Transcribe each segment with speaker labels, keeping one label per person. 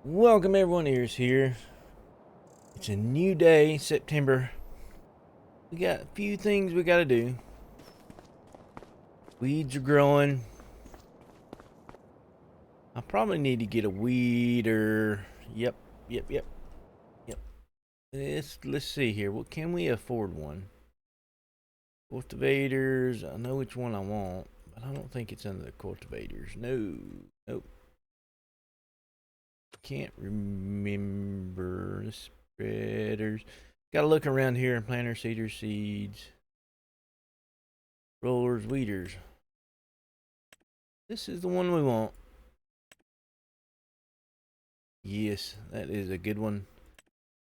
Speaker 1: Welcome everyone, Ears here. It's a new day, September. We got a few things we gotta do. Weeds are growing. I probably need to get a weeder. Yep. Let's see here. What can we afford one? Cultivators. I know which one I want, but I don't think it's under the cultivators. Nope. Can't remember the spreaders. Gotta look around here and planter, seeder, seeds, rollers, weeders. This is the one we want. Yes, that is a good one.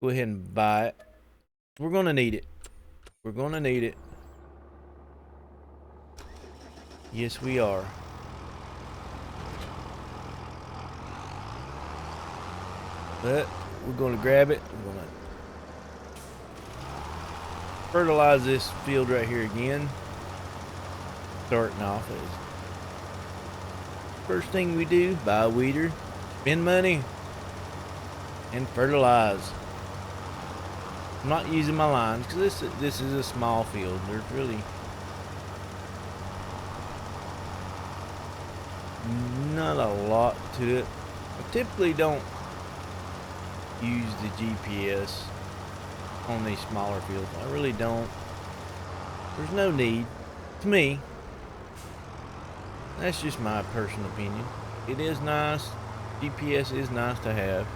Speaker 1: Go ahead and buy it. We're gonna need it. Yes, we are. But we're gonna grab it. We're gonna fertilize this field right here again. Starting off as first thing we do, buy a weeder, spend money, and fertilize. I'm not using my lines because this is a small field. There's really not a lot to it. I typically don't use the GPS on these smaller fields. I really don't. There's no need. To me, that's just my personal opinion. It is nice. GPS is nice to have,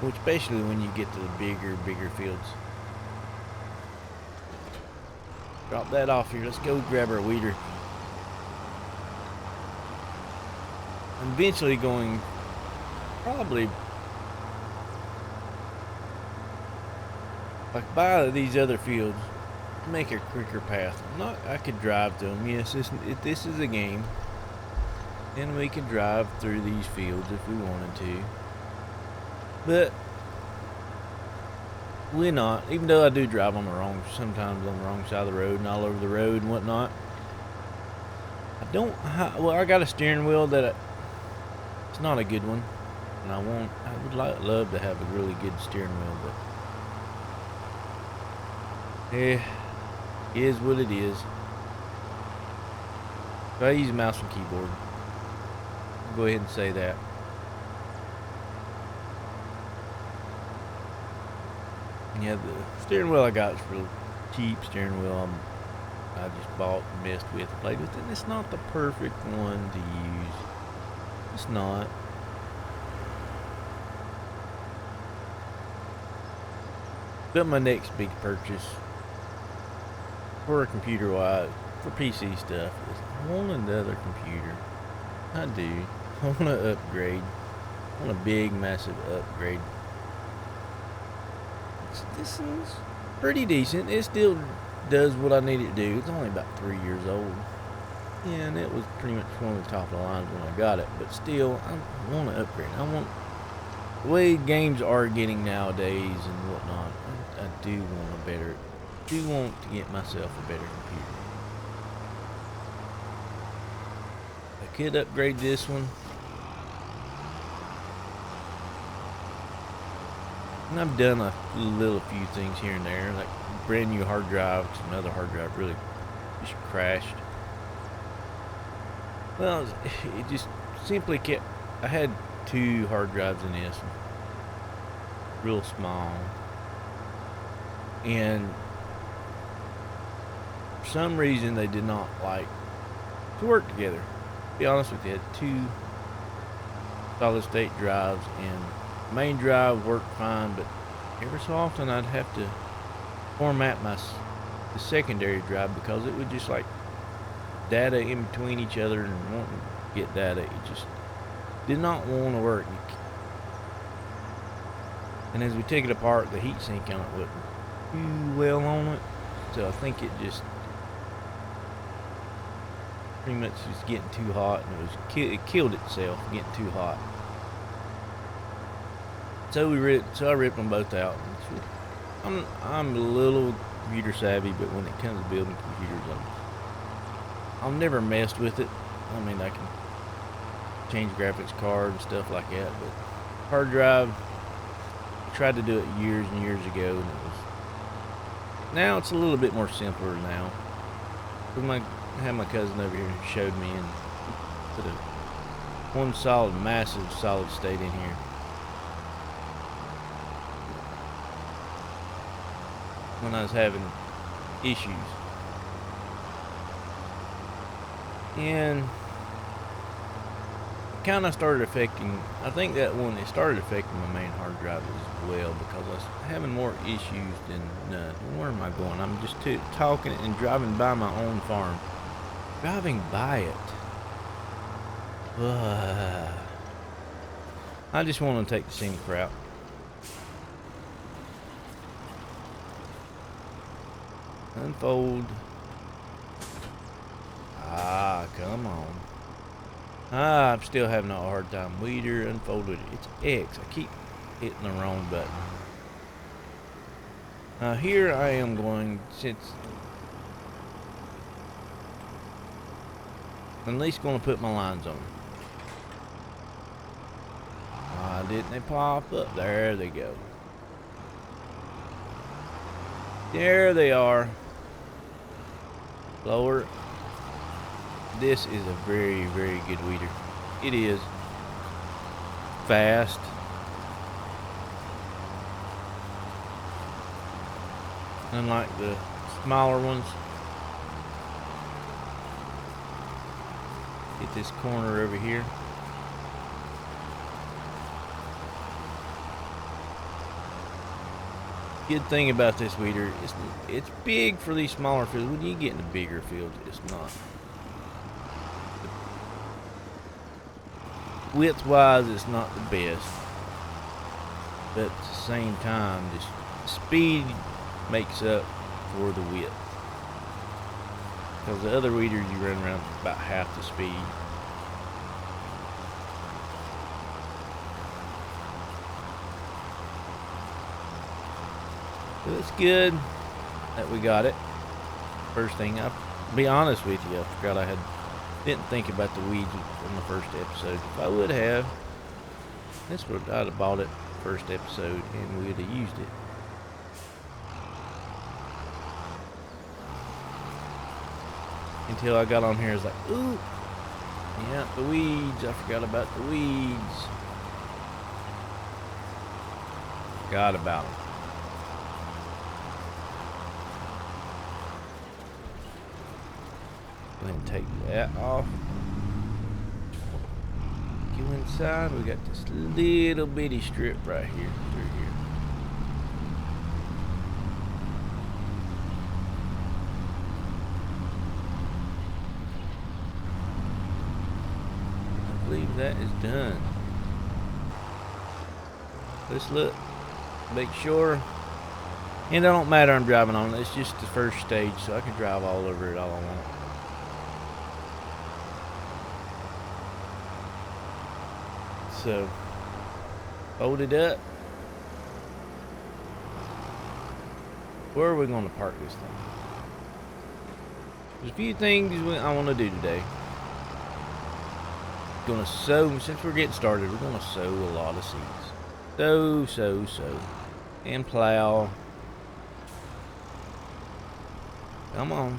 Speaker 1: especially when you get to the bigger fields. Drop that off here. Let's go grab our weeder. I'm eventually going probably like buy these other fields, make a quicker path. I could drive to them. Yes, this is a game, and we can drive through these fields if we wanted to. But we're not. Even though I do drive sometimes on the wrong side of the road and all over the road and whatnot. I got a steering wheel that it's not a good one, and I would love to have a really good steering wheel, but it is what it is. So I use a mouse and keyboard. I'll go ahead and say that. Yeah, the steering wheel I got is real cheap steering wheel. I just bought and messed with and played with it. And it's not the perfect one to use. It's not. But my next big purchase for a computer wise, for PC stuff, is I want another computer. I do. I want to upgrade. I want a big, massive upgrade. This is pretty decent. It still does what I need it to do. It's only about 3 years old. Yeah, and it was pretty much one of the top of the lines when I got it. But still, I want to upgrade. I want the way games are getting nowadays and whatnot. I do want to get myself a better computer. I could upgrade this one. And I've done a few things here and there, like brand new hard drive, because another hard drive really just crashed. Well, it just simply kept. I had 2 hard drives in this, real small, and for some reason they did not like to work together. To be honest with you, I had 2 solid state drives, and the main drive worked fine, but every so often I'd have to format the secondary drive because it would just like data in between each other and wanting to get data. It just did not want to work. And as we took it apart, the heat sink on it wasn't too well on it, so I think it just pretty much was getting too hot, and it killed itself getting too hot. So I ripped them both out. I'm a little computer savvy, but when it comes to building computers, I've never messed with it. I mean, I can change graphics cards and stuff like that, but hard drive. I tried to do it years and years ago, and now it's a little bit more simpler now. I had my cousin over here who showed me and put one solid, massive solid state in here. When I was having issues. And it kind of started affecting, I think that one, it started affecting my main hard drive as well, because I was having more issues than none. Where am I going? I'm just talking and driving by my own farm. Driving by it. I just want to take the scenic route. Unfold. Ah, come on. I'm still having a hard time. Weeder, unfolded. It's X. I keep hitting the wrong button. Now here I am going, since I'm at least going to put my lines on. Didn't they pop up? There they go. There they are. Lower. This is a very, very good weeder. It is fast. Unlike the smaller ones. Get this corner over here. Good thing about this weeder, it's big for these smaller fields. When you get into bigger fields, it's not. Width-wise, it's not the best, but at the same time, just speed makes up for the width. Because the other weeders, you run around about half the speed. So it's good that we got it. First thing, I'll be honest with you, I forgot didn't think about the weeds in the first episode. If I would have, I'd have bought it first episode and we would have used it. Until I got on here, I was like, ooh, yeah, the weeds. I forgot about the weeds. Forgot about them. Go ahead and take that off. Go inside. We got this little bitty strip right here through here. I believe that is done. Let's look. Make sure. And it don't matter I'm driving on it. It's just the first stage, so I can drive all over it all I want. So, hold it up. Where are we going to park this thing? There's a few things I want to do today. Gonna sow, since we're getting started, we're gonna sow a lot of seeds. Sow. And plow. Come on.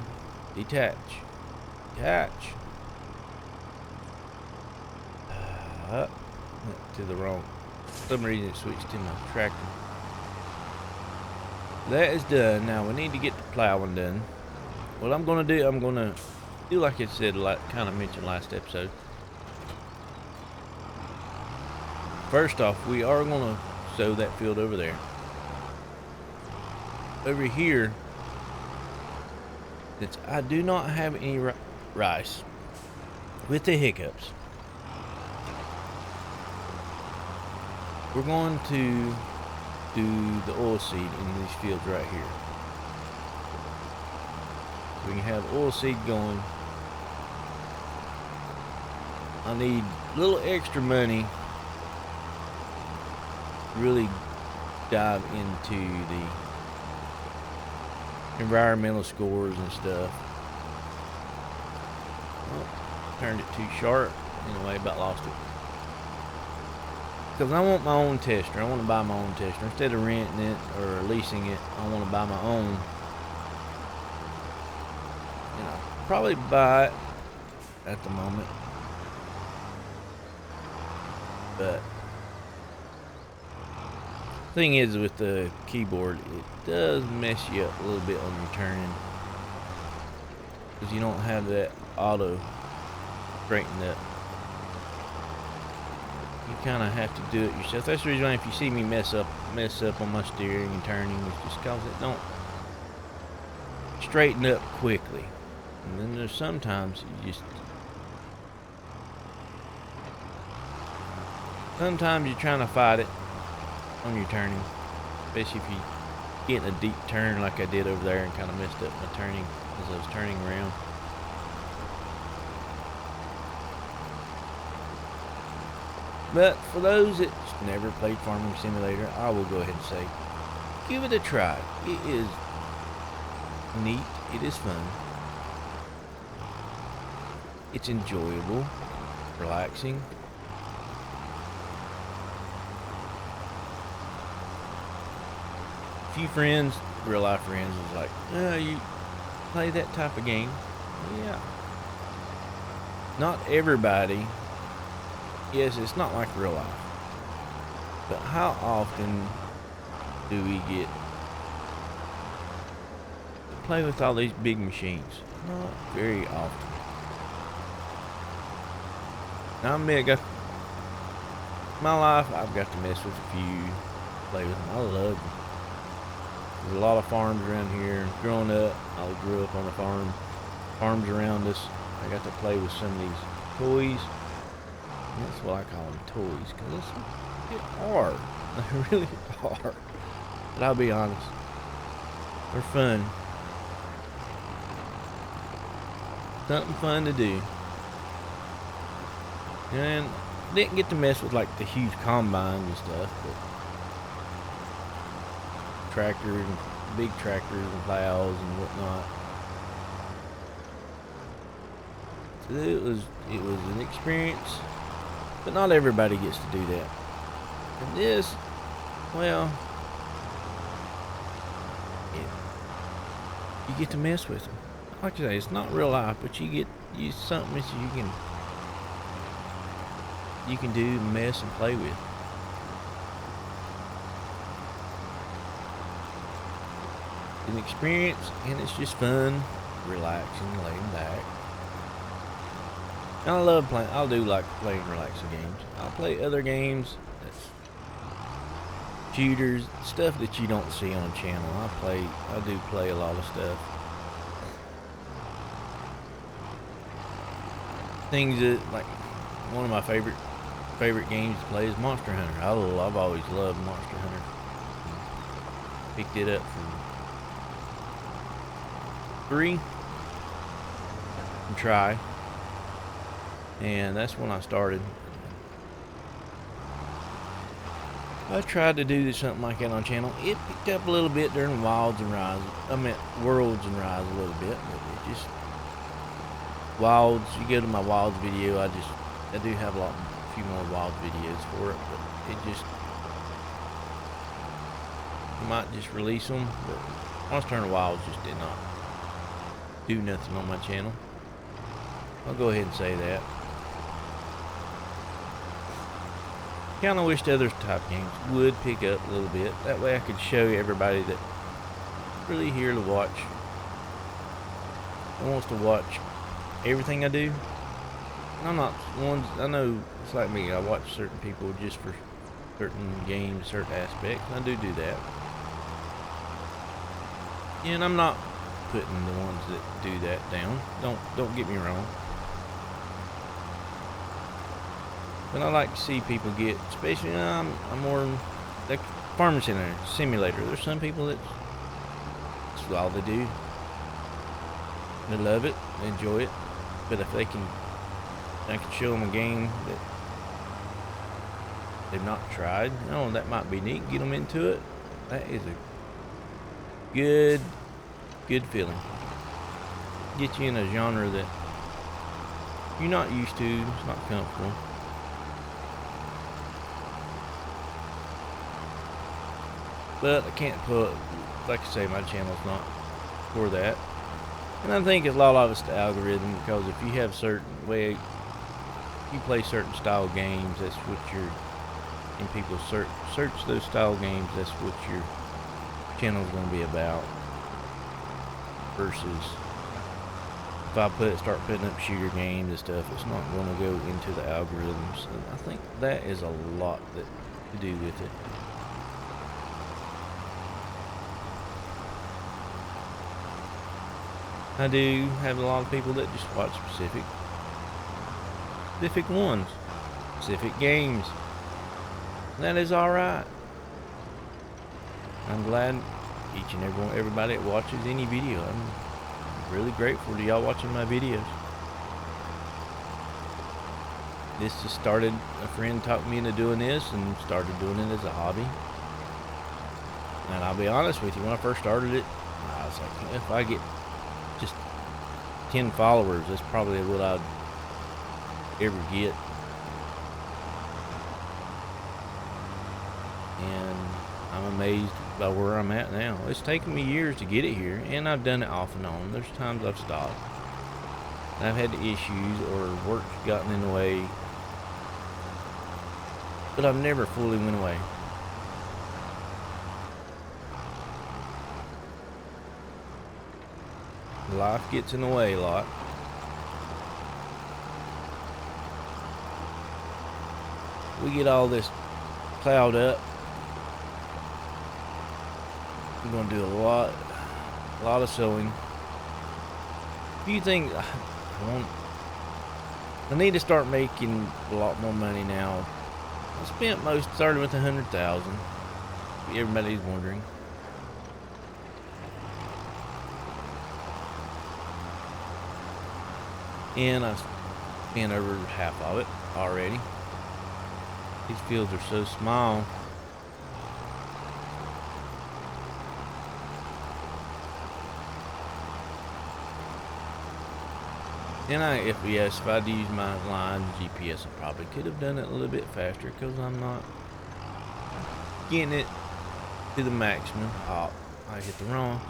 Speaker 1: Detach. To the wrong. For some reason it switched to my tractor. That is done. Now we need to get the plowing done. What I'm gonna do, like I said, like kind of mentioned last episode. First off, we are gonna sow that field over there. Over here, since I do not have any rice with the hiccups, we're going to do the oil seed in these fields right here. So we can have oil seed going. I need a little extra money to really dive into the environmental scores and stuff. Oh, turned it too sharp. Anyway, about lost it. because I want my own tester. I want to buy my own tester instead of renting it or leasing it. I want to buy my own. You know, probably buy it at the moment, but thing is with the keyboard, it does mess you up a little bit on your turning because you don't have that auto straighten up. You kind of have to do it yourself. That's the reason why if you see me mess up on my steering and turning, it's just because it don't straighten up quickly. And then there's sometimes sometimes you're trying to fight it on your turning, especially if you get in a deep turn like I did over there and kind of messed up my turning as I was turning around. But for those that never played Farming Simulator, I will go ahead and say, give it a try. It is neat. It is fun. It's enjoyable, relaxing. A few friends, real life friends, was like, "Oh, you play that type of game?" Yeah. Not everybody. Yes, it's not like real life. But how often do we get to play with all these big machines? Not very often. Now, I mean, my life, I've got to mess with a few, play with them. I love them. There's a lot of farms around here. Growing up, I grew up on a farm. Farms around us. I got to play with some of these toys. That's what I call them, toys, because they are. They really are. But I'll be honest, they're fun. Something fun to do. And didn't get to mess with like the huge combines and stuff, but tractors and big tractors and plows and whatnot. So it was an experience. But not everybody gets to do that. And this, well, you get to mess with them. Like I say, it's not real life, but you get something that you can do, mess and play with. It's an experience, and it's just fun, relaxing, laying back. I love playing. I do like playing relaxing games. I'll play other games, that's shooters, stuff that you don't see on the channel. I do play a lot of stuff. Things that, like, one of my favorite games to play is Monster Hunter. I've always loved Monster Hunter. Picked it up from 3 and try. And that's when I started. I tried to do something like that on the channel. It picked up a little bit during Worlds and Rise a little bit, but it just Wilds. You go to my Wilds video. I do have a few more Wild videos for it, but it just might just release them. But Monster Hunter Wilds just did not do nothing on my channel. I'll go ahead and say that. Kind of wished other type games would pick up a little bit. That way I could show everybody that really here to watch. That wants to watch everything I do. I'm not one. I know it's like me. I watch certain people just for certain games, certain aspects. I do that. And I'm not putting the ones that do that down. Don't get me wrong. But I like to see people get, especially I'm more like Farming Simulator. There's some people that's all they do. They love it, they enjoy it. But if I can show them a game that they've not tried, that might be neat. Get them into it. That is a good feeling. Get you in a genre that you're not used to. It's not comfortable. But I can't put, like I say, my channel's not for that. And I think a lot of it's the algorithm, because if you have certain way, you play certain style games, that's what you're, and people search those style games, that's what your channel's going to be about. Versus if I start putting up shooter games and stuff, it's not going to go into the algorithms. And I think that is a lot to do with it. I do have a lot of people that just watch specific ones, specific games. That is alright. I'm glad each and everybody that watches any video. I'm really grateful to y'all watching my videos. This just started, a friend talked me into doing this and started doing it as a hobby. And I'll be honest with you, when I first started it, I was like, if I get just 10 followers, that's probably what I'd ever get. And I'm amazed by where I'm at now. It's taken me years to get it here, and I've done it off and on. There's times I've stopped. I've had issues or work's gotten in the way, but I've never fully went away. Life gets in the way a lot. We get all this plowed up. We're going to do a lot of sowing. A few things I need to start making a lot more money now. I started with 100,000. Everybody's wondering. And I've spent over half of it already. These fields are so small. And if I'd used my line GPS, I probably could have done it a little bit faster, because I'm not getting it to the maximum. Oh, I hit the wrong.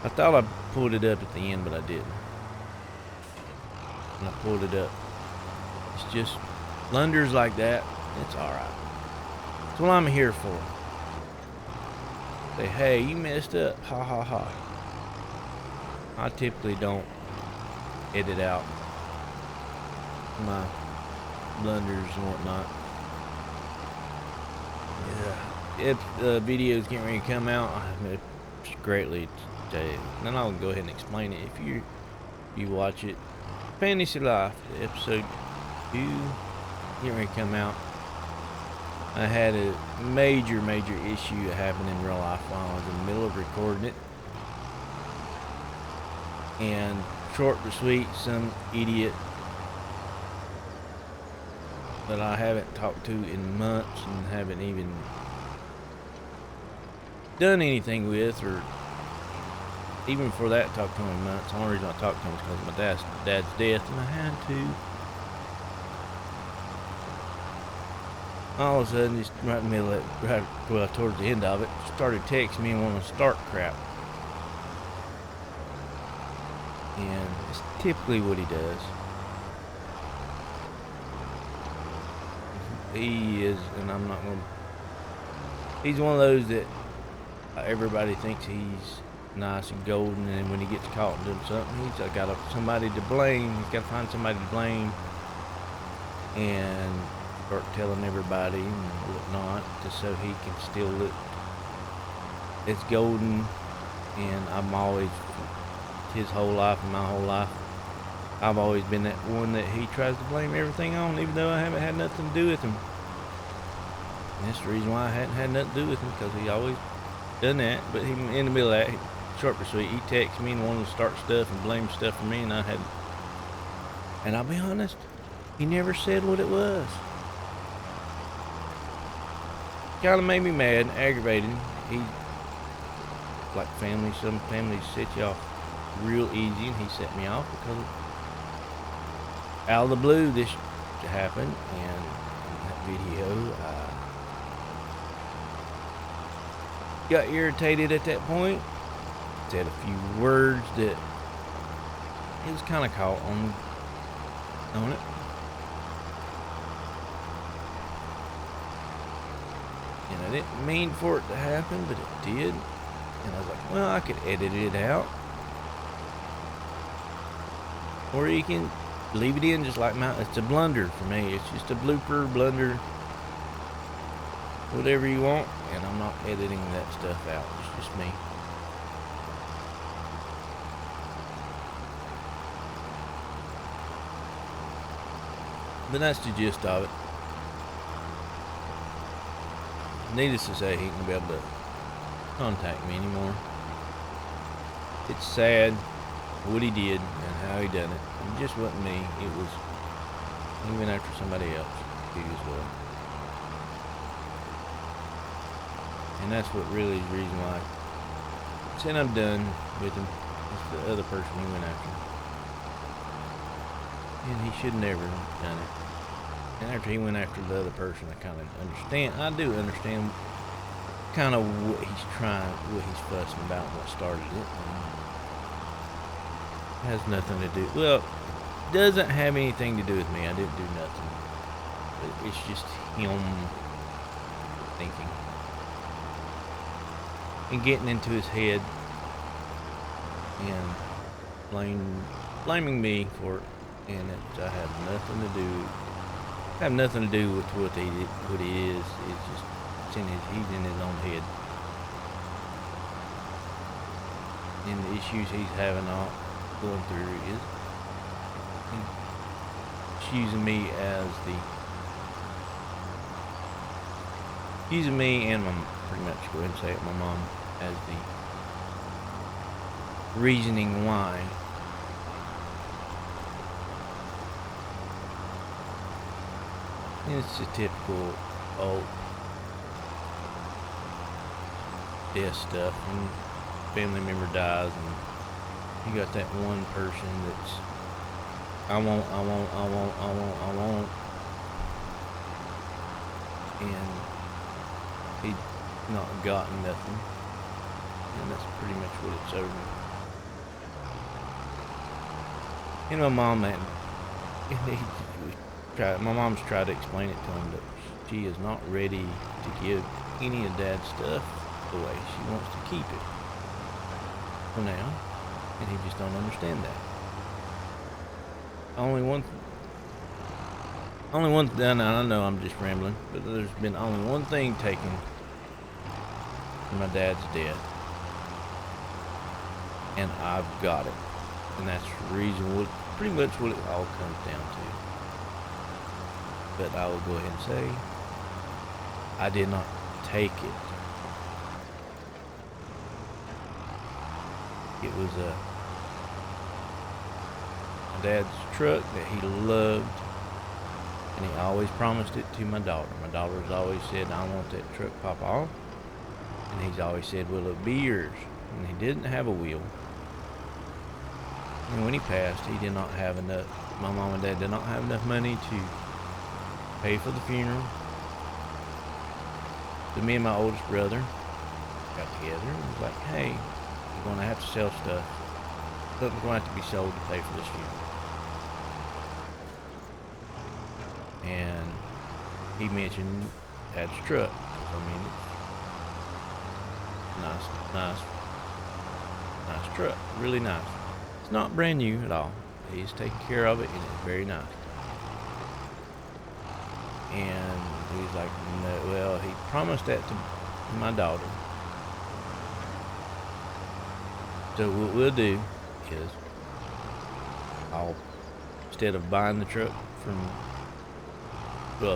Speaker 1: I thought I pulled it up at the end, but I didn't. And I pulled it up. It's just blunders like that. It's alright. That's what I'm here for. Say, hey, you messed up. Ha ha ha. I typically don't edit out my blunders and whatnot. Yeah. If the video's getting ready to come out, it's greatly today. Then I'll go ahead and explain it. If you watch it, Fantasy Life, episode 2, getting ready to come out. I had a major issue that happened in real life while I was in the middle of recording it. And short but sweet, some idiot that I haven't talked to in months and haven't even done anything with, or even for that talked to him in months. The only reason I talked to him was because of my dad's death, and I had to. All of a sudden, just right in the middle of it, towards the end of it, started texting me and wanting to start crap. And it's typically what he does. He is, and I'm not going to, he's one of those that everybody thinks he's nice and golden, and when he gets caught doing something, he's got somebody to blame. He's got to find somebody to blame and start telling everybody and whatnot, just so he can still look as golden. And I'm always, his whole life and my whole life, I've always been that one that he tries to blame everything on, even though I haven't had nothing to do with him. And that's the reason why I hadn't had nothing to do with him, because he always done that. But he, in the middle of that, short but sweet, he texted me and wanted to start stuff and blame stuff for me, and I had, and I'll be honest, he never said what it was. Kind of made me mad and aggravated. He, like family, some families set you off real easy, and he set me off because out of the blue this happened. And in that video, got irritated at that point. Said a few words that he was kind of caught on it. And I didn't mean for it to happen, but it did. And I was like, well, I could edit it out. Or you can leave it in just like it's a blunder for me. It's just a blooper, blunder, whatever you want. And I'm not editing that stuff out. It's just me. But that's the gist of it. Needless to say, he ain't gonna be able to contact me anymore. It's sad what he did and how he done it. It just wasn't me. It was, he went after somebody else too as well. And that's what really is the reason why I said I'm done with him. It's the other person he went after. And he should never have done it. And after he went after the other person, I kind of understand. I do understand kind of what he's trying, what he's fussing about, what started it. It has nothing to do. Well, it doesn't have anything to do with me. I didn't do nothing. But it's just him thinking and getting into his head and blaming me for it. And I have nothing to do. Have nothing to do with what he is. It's just he's in his own head, and the issues he's having going through is he's using me and pretty much go ahead and say it, my mom as the reasoning why. It's a typical old death stuff when a family member dies and you got that one person that's I won't, and he not gotten nothing, and that's pretty much what it's over. And my mom, man, my mom's tried to explain it to him that she is not ready to give any of Dad's stuff away. She wants to keep it for now, and he just don't understand that. Only one, and I know I'm just rambling, but there's been only one thing taken from my dad's death, and I've got it, and that's the reason, pretty much what it all comes down to. But I will go ahead and say, I did not take it. It was my dad's truck that he loved, and he always promised it to my daughter. My daughter's always said, I want that truck, Papa. And he's always said, well, it'll be yours. And he didn't have a wheel. And when he passed, he did not have enough, my mom and dad did not have enough money to pay for the funeral. So me and my oldest brother got together and was like, hey, you're going to have to sell stuff. Something's going to have to be sold to pay for this funeral. And he mentioned Dad's truck. I mean, it's nice truck, really nice. It's not brand new at all. He's taking care of it, and it's very nice. And he's like, no, well, he promised that to my daughter. So what we'll do is, instead of buying the truck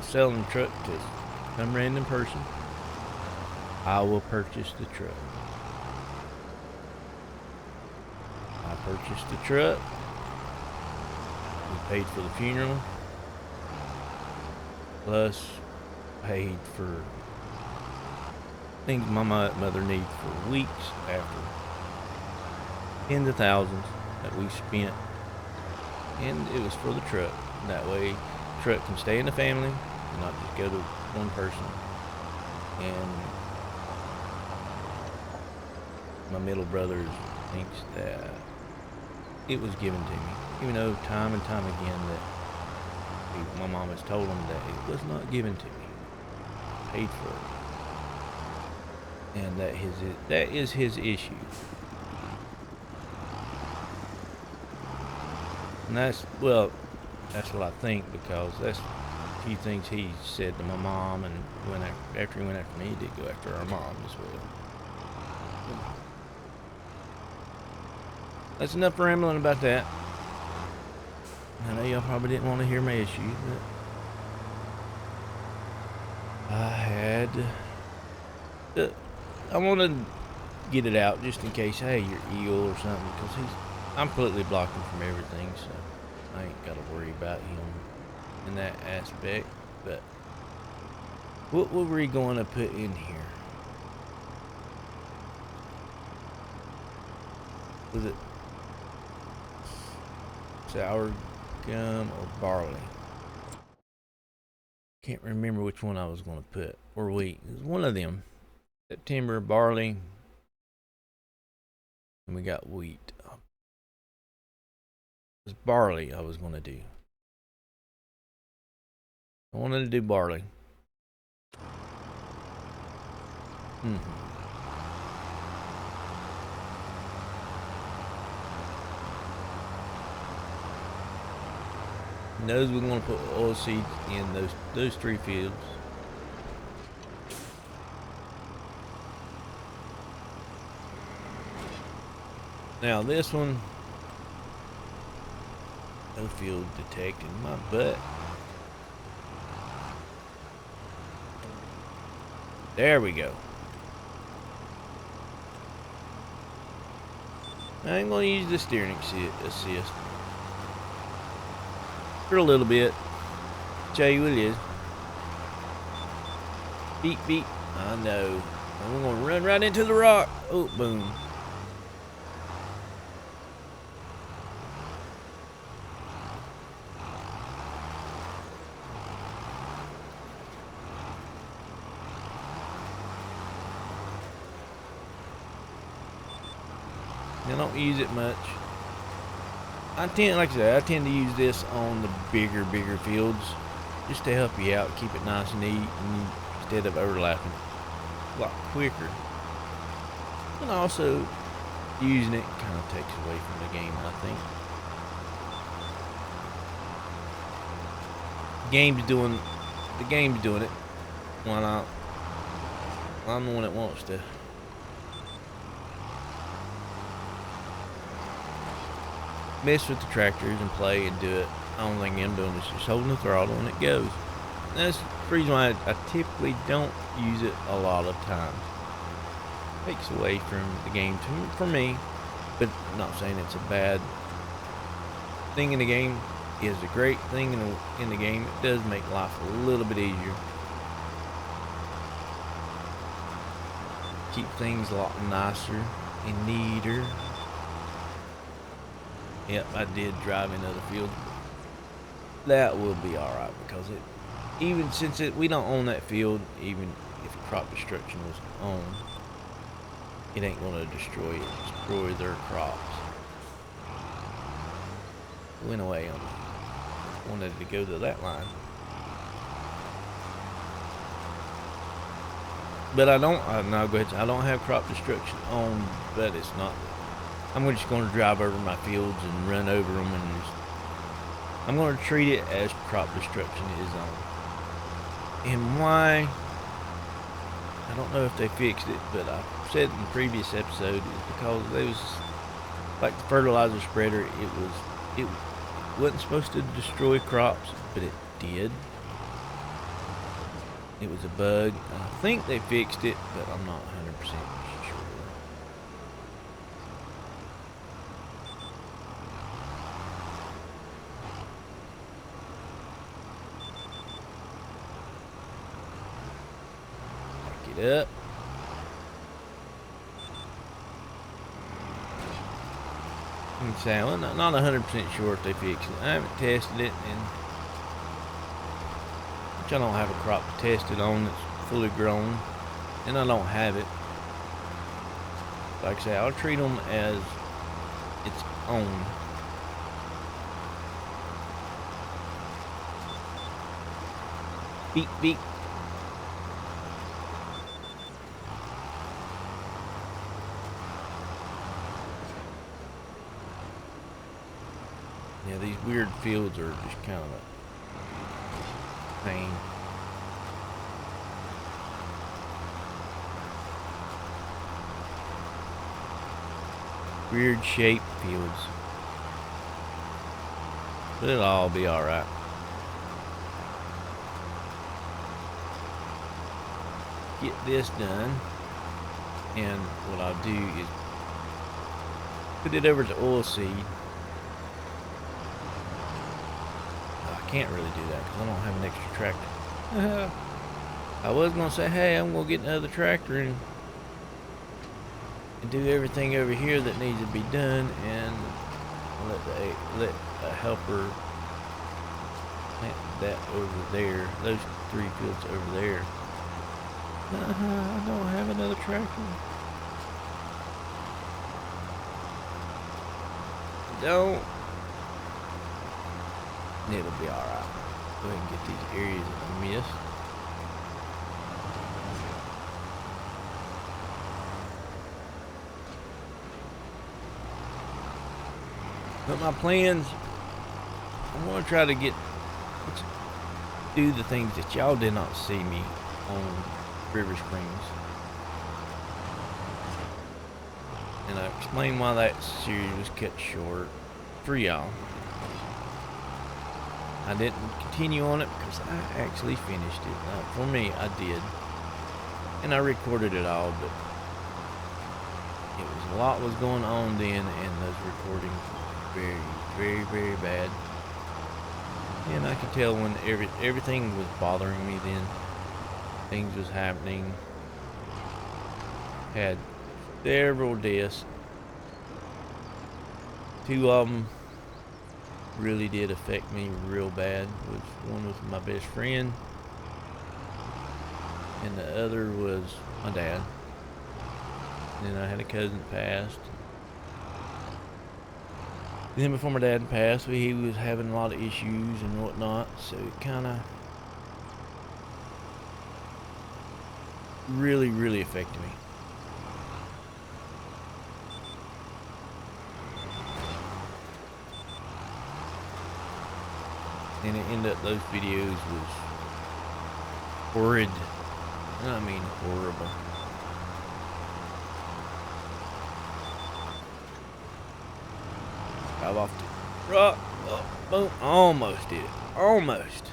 Speaker 1: selling the truck to some random person, I will purchase the truck. I purchased the truck. We paid for the funeral. Plus paid for things my mother needs for weeks after. Tens of thousands that we spent. And it was for the truck. That way the truck can stay in the family and not just go to one person. And my middle brother thinks that it was given to me, even though time and time again that my mom has told him that it was not given to me. I paid for it, and that is his issue. And that's what I think, because that's a few things he said to my mom, and after he went after me, he did go after our mom as well. That's enough rambling about that. I know y'all probably didn't want to hear my issue, but I want to get it out just in case, hey, you're Eagle or something, because I'm completely blocked him from everything, so I ain't got to worry about him in that aspect. But what were we going to put in here? Was it sour gum or barley? Can't remember which one I was going to put, or wheat. It was one of them. September, barley, and we got wheat. It was barley I was going to do. I wanted to do barley. Those we're going to put oil seeds in those 3 fields. Now this one, no field detected. My butt. There we go. I ain't gonna use the steering assist for a little bit. Show you what it is. Beep beep. I know. And we're gonna run right into the rock. Oh, boom. I don't use it much. Like I said, I tend to use this on the bigger fields just to help you out, keep it nice and neat, and instead of overlapping a lot quicker. And also, using it kind of takes away from the game, I think. The game's doing it. Why not? I'm the one that wants to. Mess with the tractors and play and do it. The only thing I'm doing is just holding the throttle and it goes. And that's the reason why I typically don't use it a lot of times. It takes away from the game for me, but I'm not saying it's a bad thing in the game. It is a great thing in the game. It does make life a little bit easier. Keep things a lot nicer and neater. Yep, I did drive into the field. That will be alright, because even since we don't own that field, even if crop destruction was owned, it ain't going to destroy their crops. Went away on me. Wanted to go to that line. But I don't have crop destruction on, but it's not. I'm just going to drive over my fields and run over them, and I'm going to treat it as crop destruction is on. And why? I don't know if they fixed it, but I said in the previous episode, is because they was like the fertilizer spreader. It wasn't supposed to destroy crops, but it did. It was a bug. I think they fixed it, but I'm not 100% sure. Up. I'm saying, well, not 100% sure if they fixed it. I haven't tested it, and which I don't have a crop to test it on that's fully grown, and I don't have it. Like I say, I'll treat them as its own. Beep, beep. Yeah, these weird fields are just kind of a pain. Weird shaped fields. But it'll all be alright. Get this done. And what I'll do is put it over to oilseed. I can't really do that because I don't have an extra tractor. I was going to say, hey, I'm going to get another tractor and do everything over here that needs to be done, and let a helper plant that over there, those 3 fields over there. I don't have another tractor. Don't. It'll be alright. Go ahead and get these areas that I missed. But my plans, I'm going to try to do the things that y'all did not see me on River Springs. And I explained why that series was cut short for y'all. I didn't continue on it because I actually finished it. For me, I did. And I recorded it all, but a lot was going on then, and those recordings very, very, very bad. And I could tell when everything was bothering me then. Things was happening. Had several deaths. 2 of them really did affect me real bad. One was my best friend, and the other was my dad. And then I had a cousin that passed. And then before my dad passed, he was having a lot of issues and whatnot, so it kind of really, really affected me. And it ended up, those videos was horrid. I mean horrible. Drive off the truck. Oh, boom. Almost did it. Almost.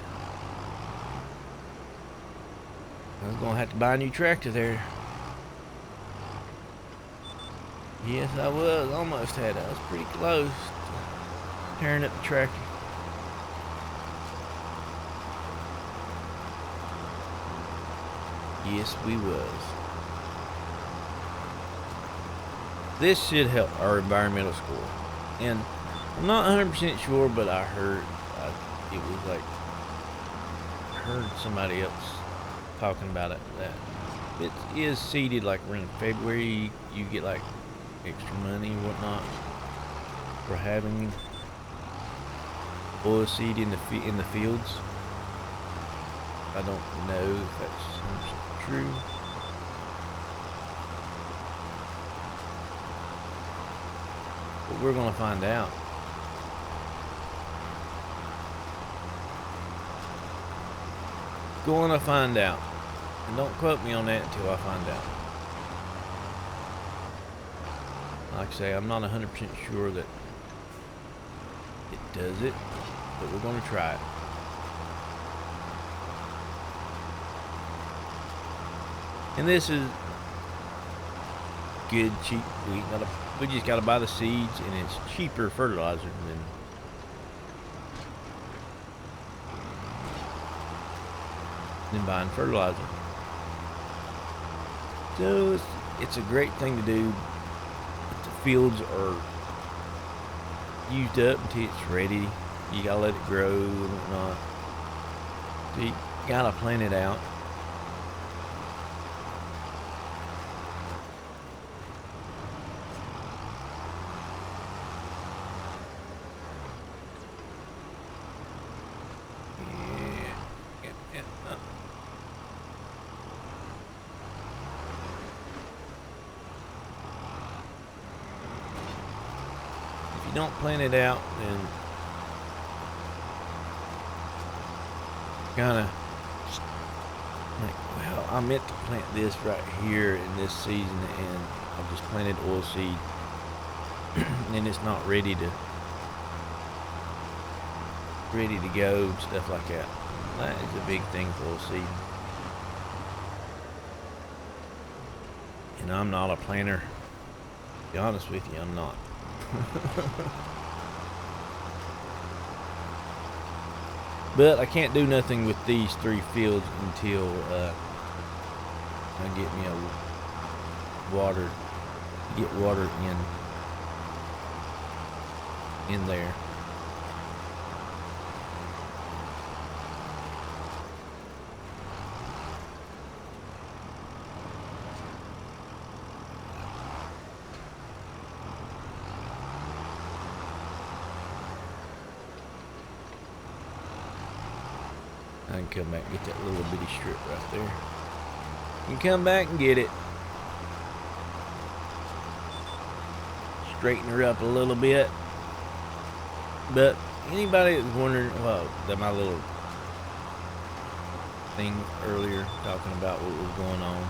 Speaker 1: I was going to have to buy a new tractor there. Yes, I was. Almost had it. I was pretty close to tearing up the tractor. Yes, we was. This should help our environmental score. And I'm not 100% sure, but I heard, it was like, I heard somebody else talking about it, that it is seeded like around February. You get like extra money and whatnot for having oil seed in the fields. I don't know if that's true. But we're gonna find out. Gonna find out. And don't quote me on that until I find out. Like I say, I'm not 100% sure that it does it, but we're gonna try it. And this is good, cheap. We just gotta buy the seeds, and it's cheaper fertilizer than buying fertilizer. So it's a great thing to do. If the fields are used up until it's ready, you gotta let it grow and whatnot. So you gotta plan it out. don't plan it out, then kind of like, well, I meant to plant this right here in this season, and I just planted oilseed, and it's not ready to go and stuff like that. That is a big thing for oilseed. And I'm not a planter. To be honest with you, I'm not. But I can't do nothing with these 3 fields until I get me a water in there. I can come back and get that little bitty strip right there. You can come back and get it. Straighten her up a little bit. But anybody that's wondering, well, that my little thing earlier talking about what was going on,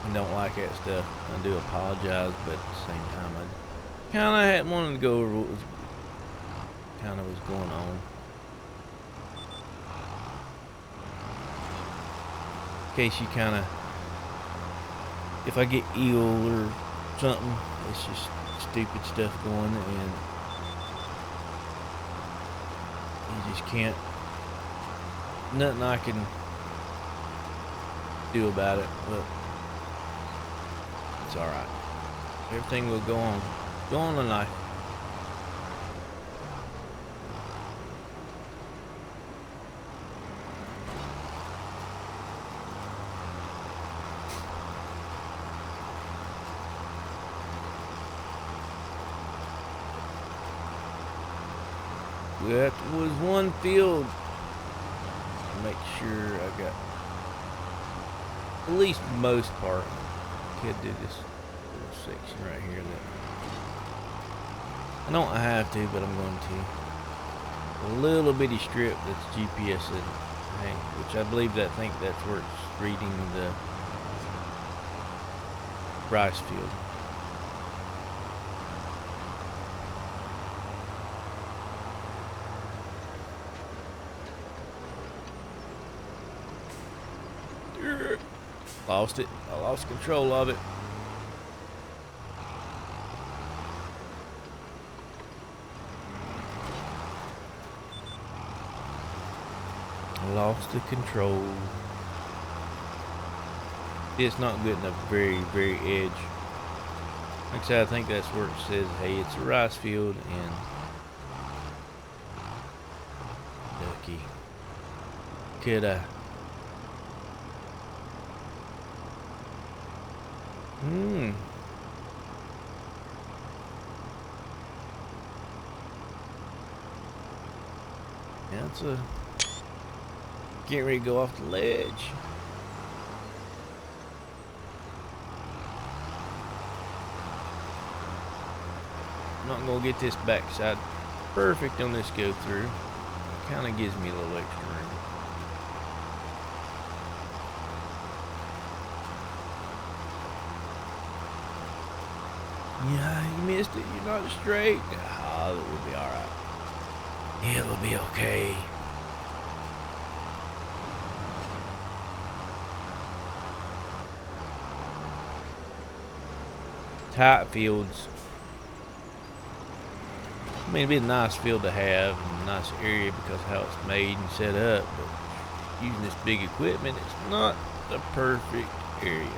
Speaker 1: I don't like that stuff. I do apologize, but at the same time, I kind of wanted to go over what was going on. In case you kind of, if I get ill or something, it's just stupid stuff going, and you just can't, nothing I can do about it, but it's alright. Everything will go on in life. That was one field. Make sure I got at least most part. Kid did this little section right here that I don't have to, but I'm going to. A little bitty strip that's GPS, which I believe that's where it's reading the rice field. Lost it. I lost control of it. I lost the control. It's not good enough, very, very edge. Like I said, I think that's where it says, hey, it's a rice field, and ducky. Could I? Yeah, it's getting ready to go off the ledge. I'm not gonna get this backside perfect on this go through. It kind of gives me a little extra room. Yeah, you missed it. You're not straight. Oh, it will be alright. It will be okay. Tight fields. I mean, it'd be a nice field to have, and a nice area because of how it's made and set up. But using this big equipment, it's not the perfect area.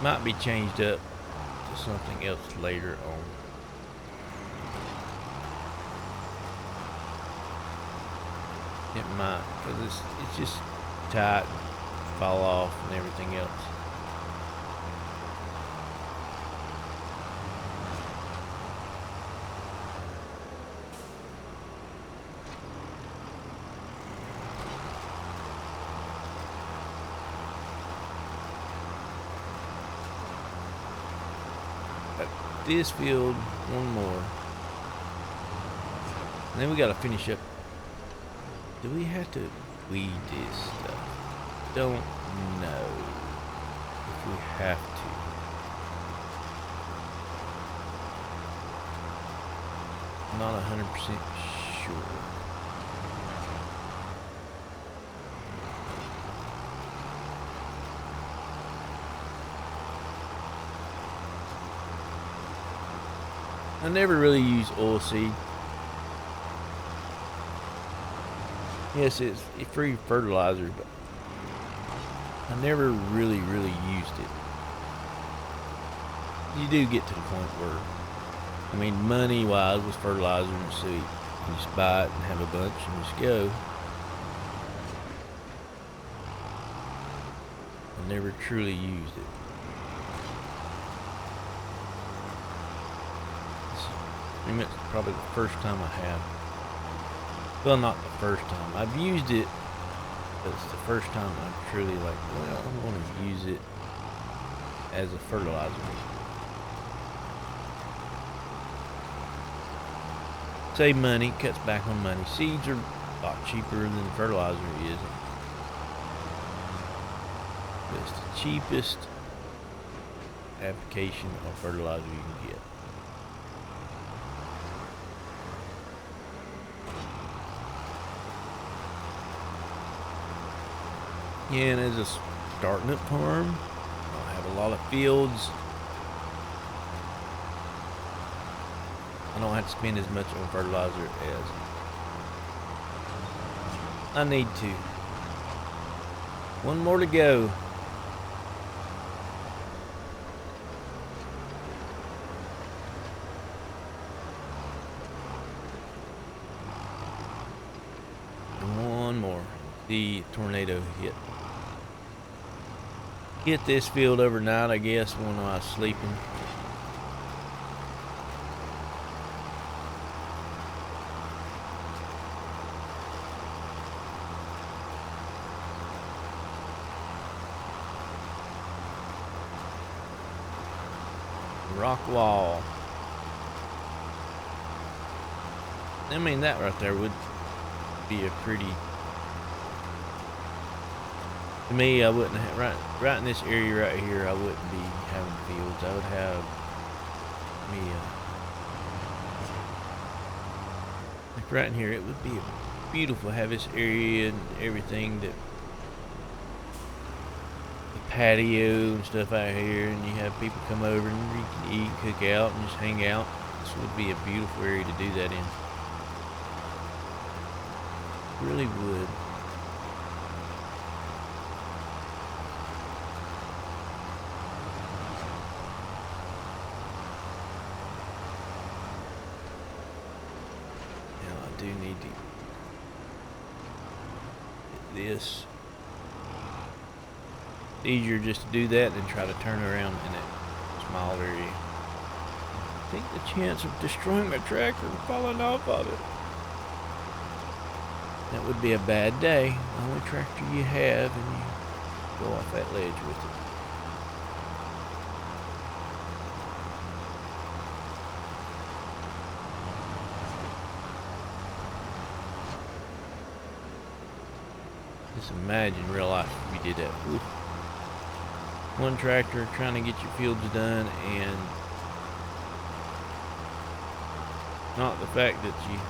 Speaker 1: Might be changed up to something else later on. It might, because it's just tight, fall off, and everything else. this field one more. And then we gotta finish up. Do we have to weed this stuff? Don't know if we have to. I'm not 100% sure. I never really use oilseed. Yes, it's a free fertilizer, but I never really used it. You do get to the point where, I mean, money-wise with fertilizer and seed, you just buy it and have a bunch and just go. I never truly used it. It's probably the first time I have. Well, not the first time. I've used it, but it's the first time I'm truly like, well, I'm going to use it as a fertilizer. Save money, cuts back on money. Seeds are a lot cheaper than fertilizer is. It's the cheapest application of fertilizer you can get. Yeah, and as a starting up farm, I have a lot of fields. I don't have to spend as much on fertilizer as I need to. One more to go. And one more. The tornado hit. Hit this field overnight, I guess, when I was sleeping. Rock wall. I mean, that right there would be a pretty... To me, I wouldn't have, right in this area right here, I wouldn't be having fields. I would have me, like right in here, it would be beautiful to have this area and everything, that the patio and stuff out here, and you have people come over and you can eat, cook out, and just hang out. This would be a beautiful area to do that in. It really would. Do need to get this. It's easier just to do that than try to turn around in that small area. I think the chance of destroying my tractor and falling off of it, that would be a bad day. The only tractor you have, and you go off that ledge with it. Just imagine real life if you did that. Ooh. One tractor trying to get your fields done, and not the fact that you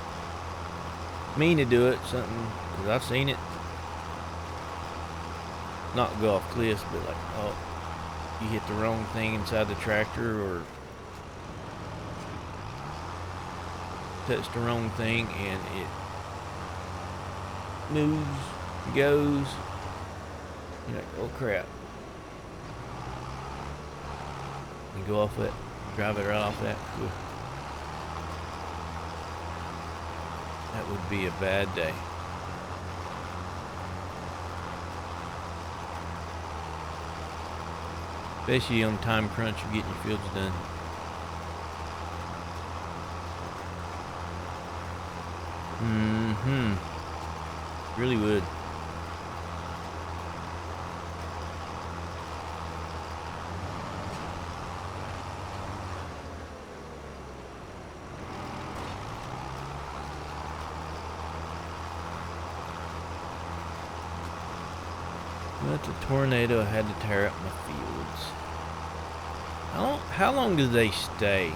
Speaker 1: mean to do it, something, because I've seen it not go off cliffs, but like, oh, you hit the wrong thing inside the tractor, or touched the wrong thing, and it moves, goes, you're like, oh crap. You go off that, drive it right off that. Ooh. That would be a bad day. Especially on time crunch of getting your fields done. Really would. But the tornado had to tear up my fields. How long do they stay?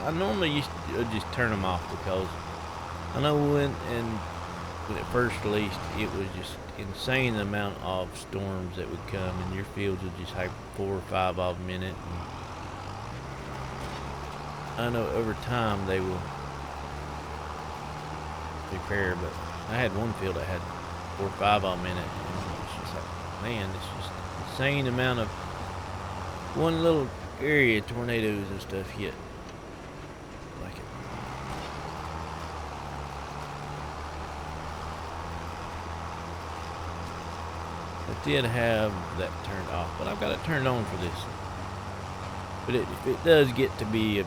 Speaker 1: I normally used to just turn them off because I know when it first released, it was just insane the amount of storms that would come, and your fields would just have 4 or 5 of them in it. And I know over time they will repair, but I had one field that had 4 or 5 of them in it, and it's just like, man, it's just insane amount of one little area tornadoes and stuff hit. Like it. I did have that turned off, but I've got it turned on for this. But if it does get to be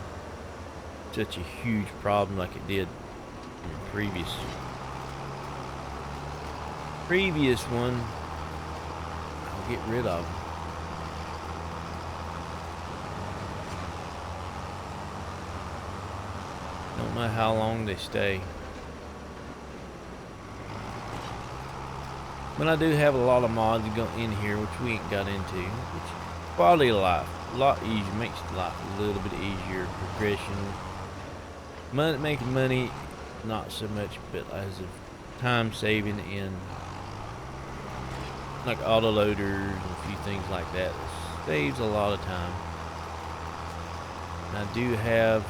Speaker 1: such a huge problem like it did in the previous one, I'll get rid of them. Don't know how long they stay. But I do have a lot of mods in here, which we ain't got into. Which quality of life, a lot easier, makes life a little bit easier. Progression, making money, not so much, but as of time saving in like autoloaders and a few things like that. It saves a lot of time. And I do have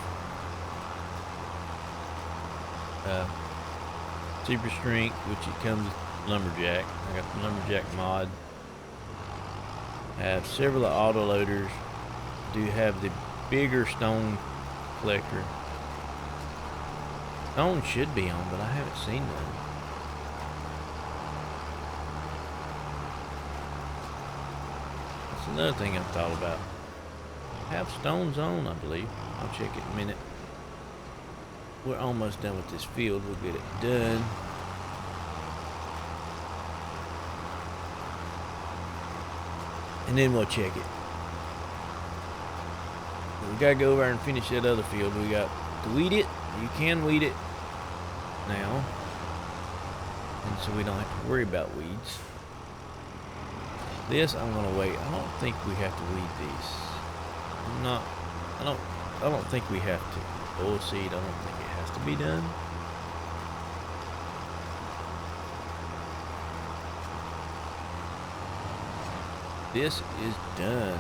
Speaker 1: super strength, which it comes with lumberjack. I got the lumberjack mod. I have several autoloaders. Do have the bigger stone collector. Stone should be on, but I haven't seen none. That's another thing I've thought about. Have stones on, I believe. I'll check it in a minute. We're almost done with this field. We'll get it done. And then we'll check it. We gotta go over and finish that other field. We got to weed it. You can weed it now. And so we don't have to worry about weeds. This I'm gonna wait. I don't think we have to weed these. I don't think we have to. Oilseed, I don't think it has to be done. This is done.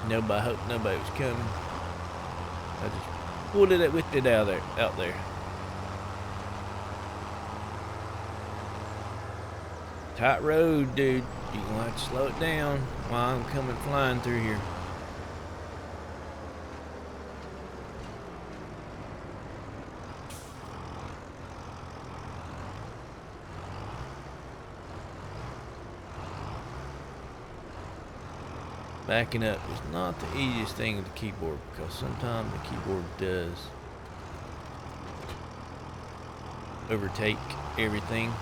Speaker 1: I hope nobody was coming. I just pulled it, whipped it out there. Tight road, dude. You're gonna have to slow it down while I'm coming flying through here. Backing up is not the easiest thing with the keyboard because sometimes the keyboard does overtake everything.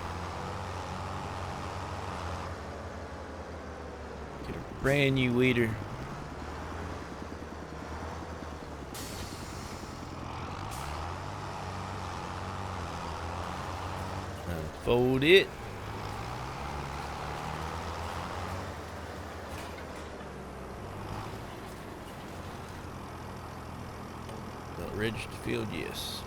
Speaker 1: Get a brand new weeder. Unfold it. Registered field, yes.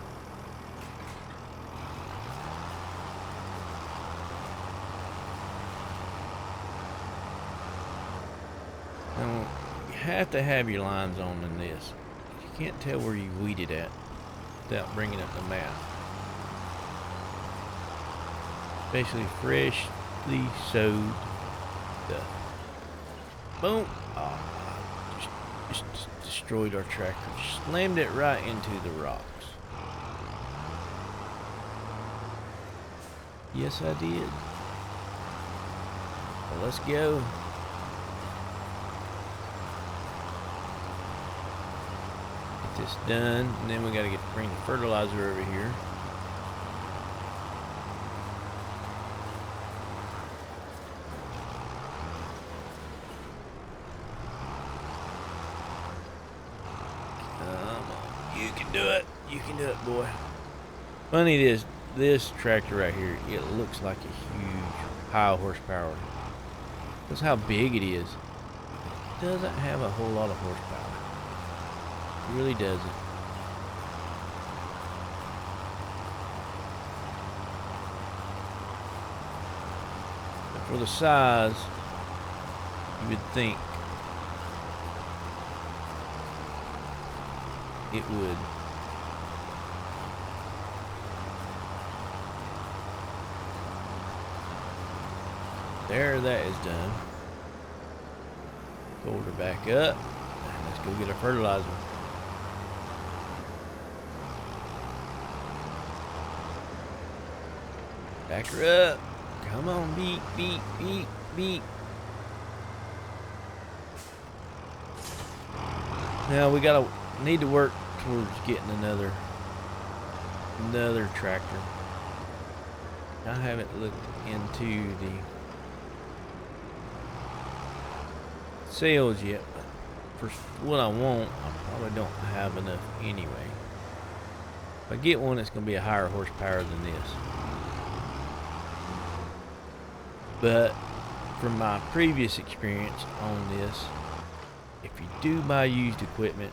Speaker 1: Now, you have to have your lines on in this. You can't tell where you weeded at without bringing up the map. Especially freshly sowed stuff. Boom. Oh, just destroyed our tractor. Slammed it right into the rocks. Yes, I did. Well, let's go. Get this done, and then we got to bring the fertilizer over here. You can do it, boy. Funny it is, this tractor right here, it looks like a huge high horsepower. That's how big it is. It doesn't have a whole lot of horsepower. It really doesn't. But for the size, you would think it would. There, that is done. Fold her back up. And let's go get our fertilizer. Back her up. Come on, beep, beep, beep, beep. Now we need to work towards getting another tractor. I haven't looked into the sales yet, but for what I want, I probably don't have enough anyway. If I get one, it's going to be a higher horsepower than this. But from my previous experience on this, if you do buy used equipment,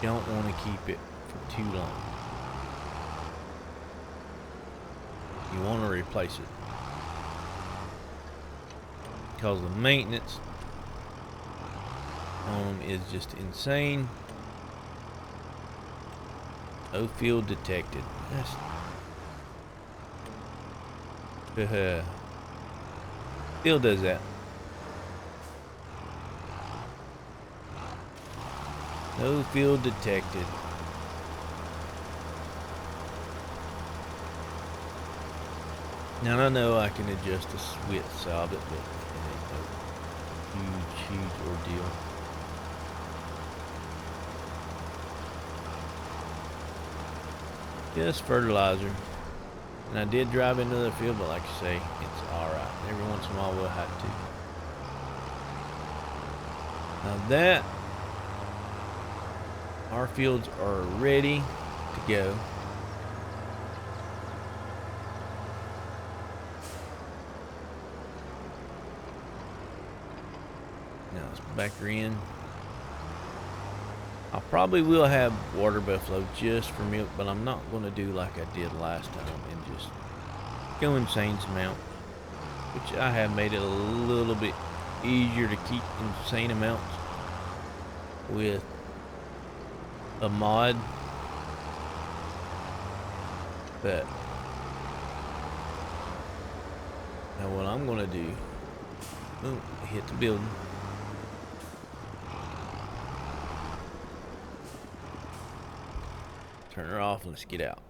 Speaker 1: you don't want to keep it for too long. You want to replace it, because the maintenance on them is just insane. No field detected. Still does that. No field detected. Now I know I can adjust the width of it, but it ain't no huge ordeal. Just fertilizer. And I did drive into the field, but like I say, it's alright. Every once in a while we'll have to. Now that our fields are ready to go. Now let's back her in. I probably will have water buffalo just for milk, but I'm not going to do like I did last time and just go insane amount, which I have made it a little bit easier to keep insane amounts with a mod. But now what I'm going to do, hit the building. Turn her off and let's get out.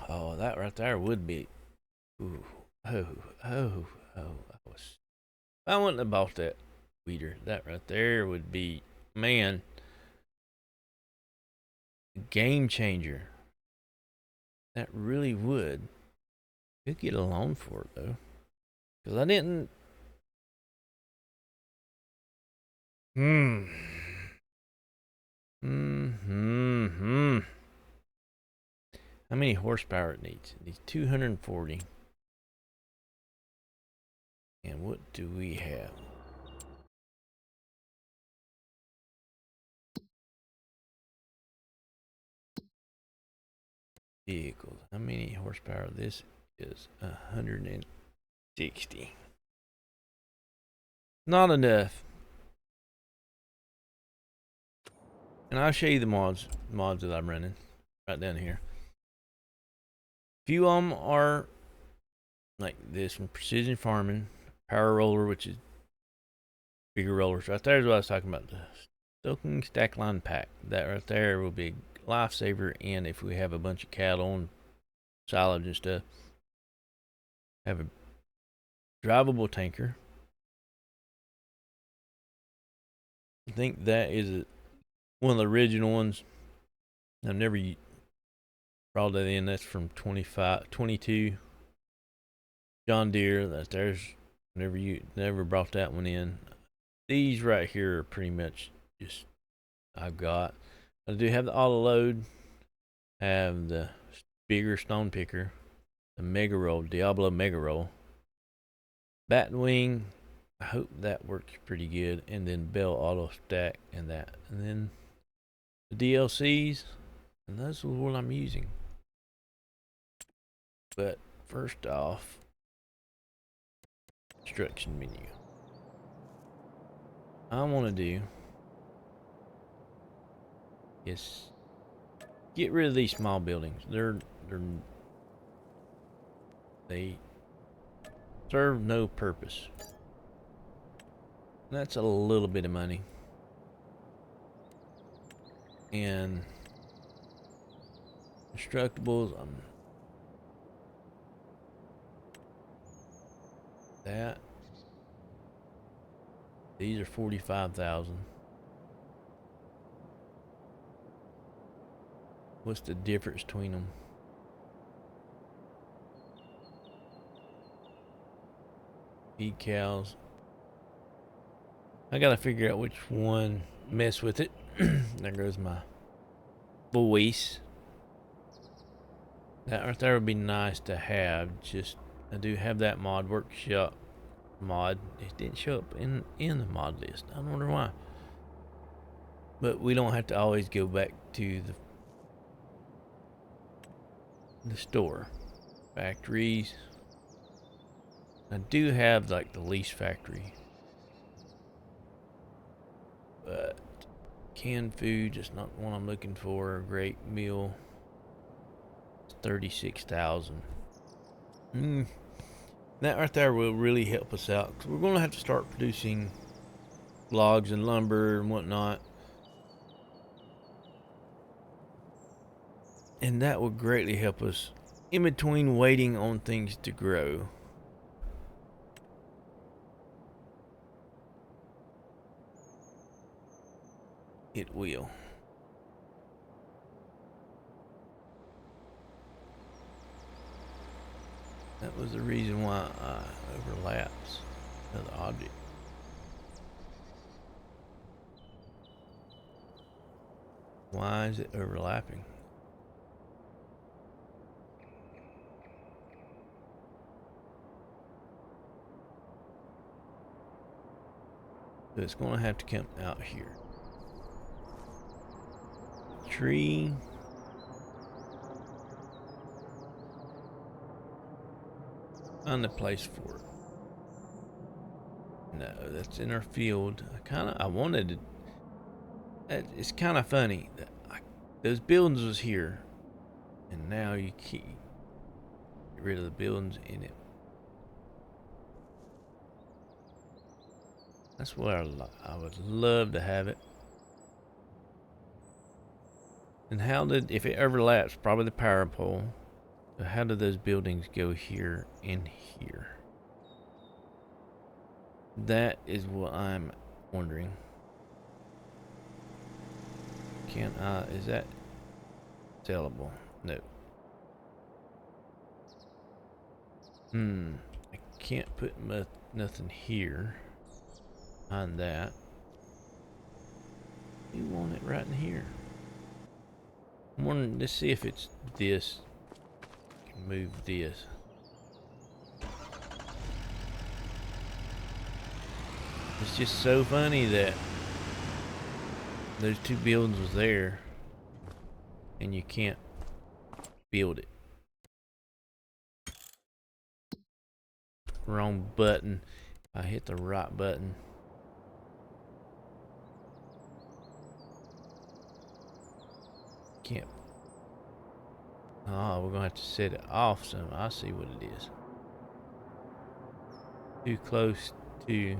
Speaker 1: Oh, that right there would be. Ooh. I wouldn't have bought that weeder. That right there would be, man, game changer. That really would. Could get a loan for it though. Because I didn't. How many horsepower it needs? It needs 240. And what do we have? Vehicles. How many horsepower? This is 160. Not enough. And I'll show you the mods that I'm running right down here. A few of them are like this one, precision farming, power roller, which is bigger rollers. Right there is what I was talking about. The stoking stack line pack. That right there will be a lifesaver. And if we have a bunch of cattle and silage and stuff, have a drivable tanker. I think that is one of the original ones. I've never brought that in. That's from 22 John Deere. There's Never brought that one in. These right here are pretty much just I've got. I do have the auto load, have the bigger stone picker, the mega roll, Diablo mega roll, Batwing. I hope that works pretty good, and then Bell auto stack and that, and then the DLCs, and that's what I'm using. But first off, instruction menu. I want to do is get rid of these small buildings. They serve no purpose. That's a little bit of money. And constructibles, that these are 45,000. What's the difference between them? Decals. I gotta figure out which one mess with it. There goes my voice. That right there would be nice to have. Just I do have that mod workshop mod. It didn't show up in the mod list. I wonder why. But we don't have to always go back to the store. Factories. I do have like the lease factory. But canned food is not one I'm looking for. A great meal. It's 36,000. That right there will really help us out, because we're going to have to start producing logs and lumber and whatnot. And that will greatly help us in between waiting on things to grow. It will. That was the reason why I overlaps another object. Why is it overlapping? So it's going to have to come out here. Tree. Find the place for it. No, that's in our field. I wanted to. It's kind of funny that those buildings was here, and now you keep get rid of the buildings in it. That's where I would love to have it. And how did, if it overlaps, probably the power pole. So how do those buildings go here and here? That is what I'm wondering. Is that sellable? No. I can't put nothing here on that. You want it right in here. I'm wondering, let's see if it's this. Can move this. It's just so funny that those two buildings was there and you can't build it. Wrong button. I hit the right button. Can't. Oh, we're gonna have to set it off some. I see what it is. Too close to.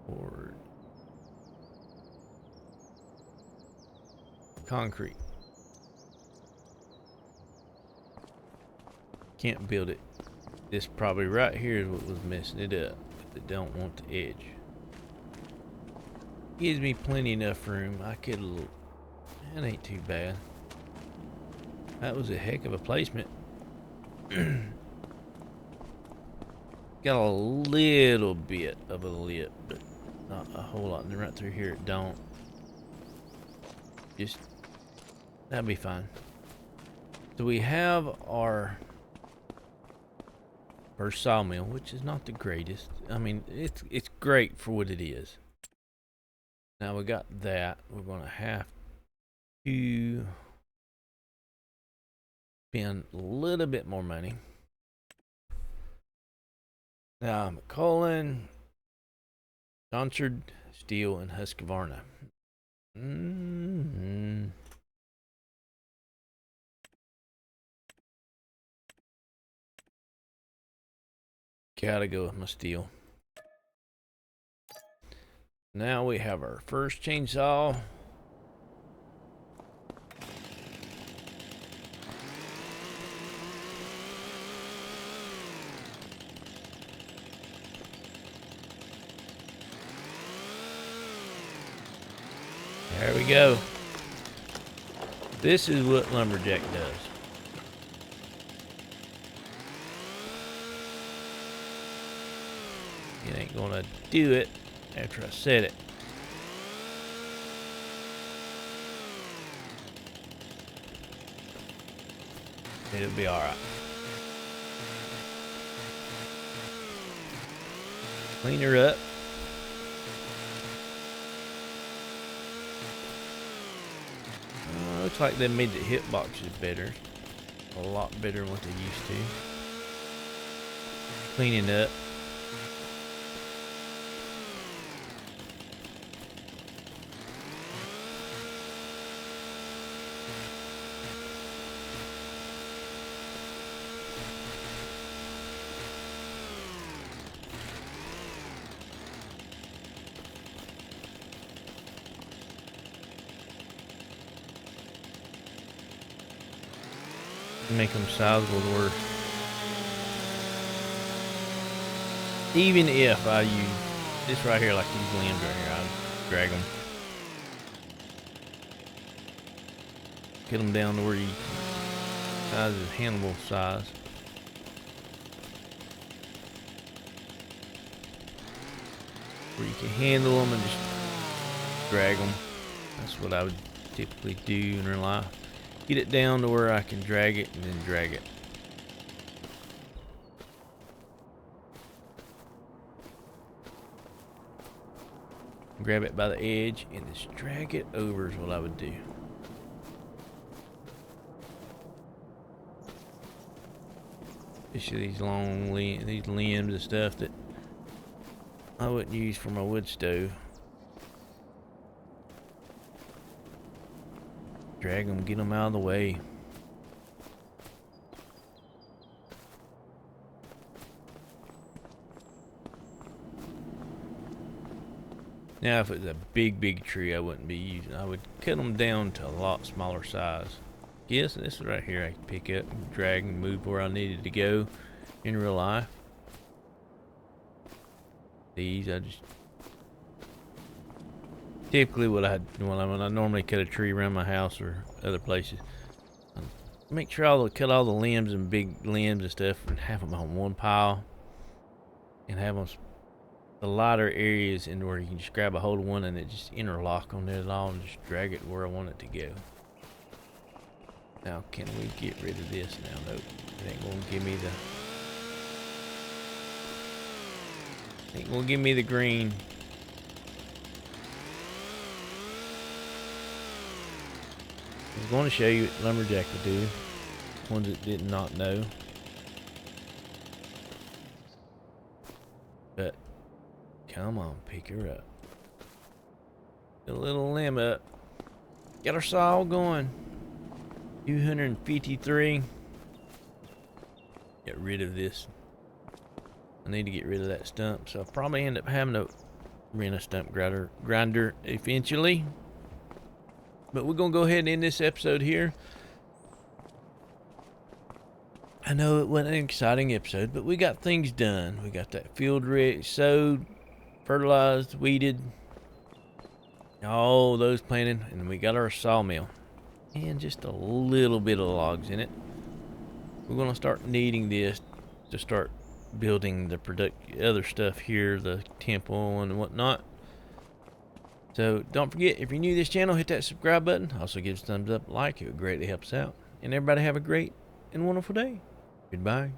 Speaker 1: Or concrete. Can't build it. This probably right here is what was messing it up. They don't want the edge. Gives me plenty enough room. I could. That ain't too bad. That was a heck of a placement. Got a little bit of a lip, but not a whole lot. And right through here it don't. Just, that'll be fine. So we have our first sawmill, which is not the greatest. I mean, it's great for what it is. Now we got that. We're gonna have to spend a little bit more money. Now, McCullen, Donsard, Steel, and Husqvarna. Gotta go with my steel. Now we have our first chainsaw. There we go. This is what Lumberjack does. It ain't gonna do it after I set it. It'll be alright. Clean her up. Looks like they made the hitboxes better. A lot better than what they used to. Cleaning up. Make them sizable to where even if I use this right here, like these limbs right here, I drag them, get them down to where you size is handleable size. Where you can handle them and just drag them. That's what I would typically do in real life. Get it down to where I can drag it and then drag it. Grab it by the edge and just drag it over is what I would do. Especially these long these limbs and stuff that I wouldn't use for my wood stove. Drag them, get them out of the way. Now, if it was a big tree, I wouldn't be using. I would cut them down to a lot smaller size. Yes, this is right here. I can pick up, and drag, and move where I needed to go in real life. These, I just typically when I normally cut a tree around my house or other places, I make sure I cut all the limbs and big limbs and stuff and have them on one pile, and have them the lighter areas in where you can just grab a hold of one and it just interlock on it all and just drag it where I want it to go. Now, can we get rid of this now? Nope. It ain't gonna give me the green. I was going to show you what Lumberjack would do. Ones that did not know. But, come on, pick her up. Get a little limb up. Get our saw going. 253. Get rid of this. I need to get rid of that stump, so I'll probably end up having to rent a stump grinder eventually. But we're going to go ahead and end this episode here. I know it wasn't an exciting episode, but we got things done. We got that field sowed, fertilized, weeded. All those planted, and we got our sawmill and just a little bit of logs in it. We're gonna start needing this to start building the other stuff here, the temple and whatnot. So don't forget, if you're new to this channel, hit that subscribe button. Also give us a thumbs up, like, it would greatly help us out. And everybody have a great and wonderful day. Goodbye.